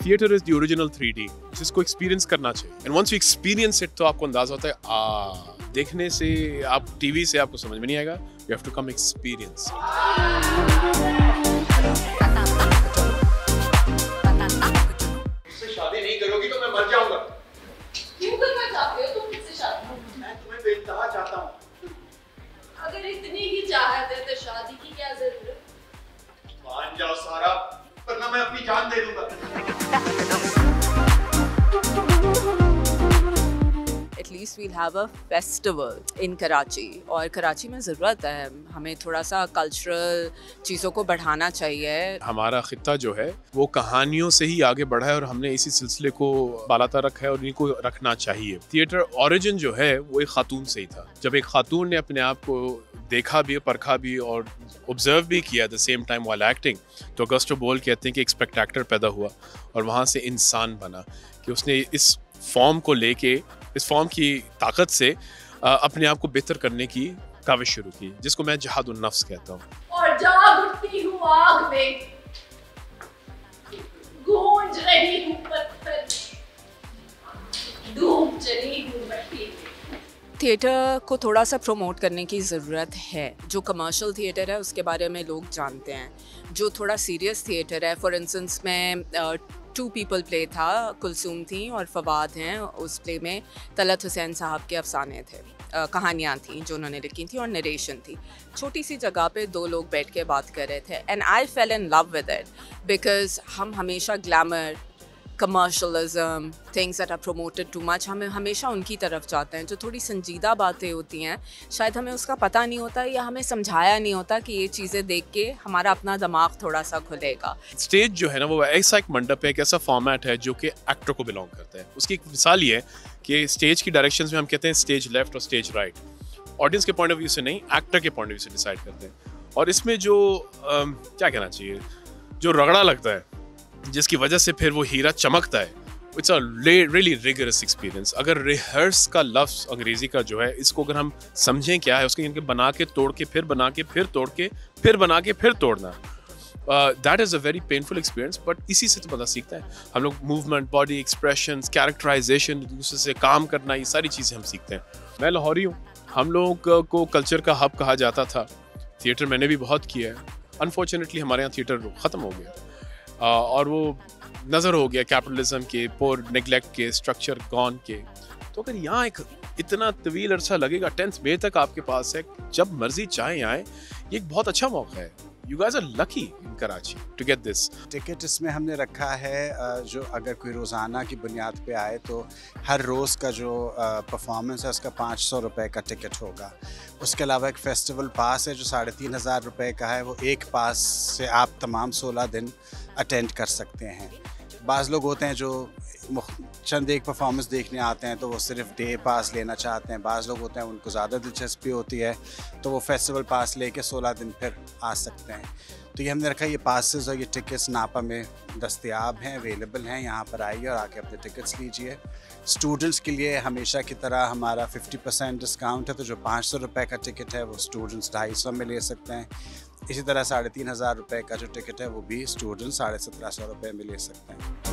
Theatre is the original 3D, जिसको experience करना चाहिए। And once you experience it तो आपको अंदाजा होता है देखने से, आप टीवी से आपको समझ में नहीं आएगा, you have to come experience. मुझसे शादी नहीं करोगी तो मैं मर जाऊंगा। क्यों करना चाहते हो तुम मुझसे शादी? मैं तुम्हें बेइंतहा चाहता हूँ। अगर इतनी ही चाहत है तो शादी की क्या जरूरत? मान जाओ सारा, वरना मैं अपनी जान दे दूंगा। At least we'll have a festival in Karachi, और कराची में ज़रूरत है, हमें थोड़ा सा कल्चरल चीज़ों को बढ़ाना चाहिए। हमारा खित्ता जो है वो कहानियों से ही आगे बढ़ा है और हमने इसी सिलसिले को बालातर रखा है और इनको रखना चाहिए। थिएटर ओरिजिन जो है वो एक खातून से ही था। जब एक खातून ने अपने आप को देखा भी, परखा भी और ऑब्जर्व भी किया at the same time while acting, तो ऑगस्टो बोल कहते हैं कि एक स्पेक्टेक्टर पैदा हुआ और वहाँ से इंसान बना, कि उसने इस फॉर्म को लेके, इस फॉर्म की ताकत से अपने आप को बेहतर करने की काविश शुरू की, जिसको मैं जिहादुन नफ्स कहता हूँ। और जाग उठती हूँ आग में, गूंज रही हूँ पत्थर, डूब चली हूँ मट्टी में। थिएटर को थोड़ा सा प्रमोट करने की ज़रूरत है। जो कमर्शियल थिएटर है उसके बारे में लोग जानते हैं, जो थोड़ा सीरियस थिएटर है, फॉर इंस्टेंस में 2 पीपल प्ले था, कुलसूम थी और फवाद हैं। उस प्ले में तलत हुसैन साहब के अफसाने थे, कहानियाँ थी जो उन्होंने लिखी थी और नरेशन थी। छोटी सी जगह पे 2 लोग बैठ के बात कर रहे थे and I fell in love with it, because हम हमेशा glamour, commercialism, things that are promoted too much, हमें हमेशा उनकी तरफ जाते हैं। जो थोड़ी संजीदा बातें होती हैं शायद हमें उसका पता नहीं होता या हमें समझाया नहीं होता कि ये चीज़ें देख के हमारा अपना दिमाग थोड़ा सा खुलेगा। स्टेज जो है ना वो ऐसा एक मंडप है, एक ऐसा फॉर्मेट है जो कि एक्टर को बिलोंग करता है। उसकी एक मिसाल ये है कि स्टेज की डायरेक्शंस में हम कहते हैं स्टेज लेफ्ट और स्टेज राइट, ऑडियंस के पॉइंट ऑफ व्यू से नहीं, एक्टर के पॉइंट ऑफ व्यू से डिसाइड करते हैं। और इसमें जो क्या कहना चाहिए, जो रगड़ा लगता है, जिसकी वजह से फिर वो हीरा चमकता है, it's a really rigorous experience. अगर रिहर्स का लफ्ज़ अंग्रेज़ी का जो है, इसको अगर हम समझें क्या है, उसके इनके बना के तोड़ के फिर बना के फिर तोड़ के फिर बना के फिर तोड़ना, that is a very painful experience. But इसी से तो बंदा सीखता है। हम लोग मूवमेंट, बॉडी एक्सप्रेशंस, कैरेक्टराइजेशन, दूसरे से काम करना, ये सारी चीज़ें हम सीखते हैं। मैं लाहौरी हूँ, हम लोग को कल्चर का हब कहा जाता था। थिएटर मैंने भी बहुत किया है। अनफॉर्चुनेटली हमारे यहाँ थिएटर ख़त्म हो गया और वो नज़र हो गया कैपिटलिज्म के, पोर नेगलेक्ट के, स्ट्रक्चर गॉन के। तो अगर यहाँ एक इतना तवील अरसा लगेगा, 10th मई तक आपके पास है, जब मर्जी चाहे आए, ये एक बहुत अच्छा मौका है। You guys are lucky in Karachi to get this. Ticket इसमें हमने रखा है जो अगर कोई रोज़ाना की बुनियाद पे आए तो हर रोज़ का जो परफॉर्मेंस है उसका 500 रुपये का टिकट होगा। उसके अलावा एक फेस्टिवल पास है जो 3,500 रुपये का है। वो एक पास से आप तमाम 16 दिन अटेंड कर सकते हैं। बाज़ लोग होते हैं जो चंद एक परफॉर्मेंस देखने आते हैं तो वो सिर्फ डे पास लेना चाहते हैं। बाज़ लोग होते हैं उनको ज़्यादा दिलचस्पी होती है तो वो फेस्टिवल पास लेके 16 दिन फिर आ सकते हैं। तो ये हमने रखा, ये पासेस और ये टिकट्स नापा में दस्तयाब हैं, अवेलेबल हैं। यहाँ पर आइए और आके अपने टिकट्स लीजिए। स्टूडेंट्स के लिए हमेशा की तरह हमारा 50% डिस्काउंट है, तो जो 500 रुपये का टिकट है वो स्टूडेंट्स 250 में ले सकते हैं। इसी तरह 3,500 रुपये का जो टिकट है वो भी स्टूडेंट्स 1,750 रुपये में ले सकते हैं।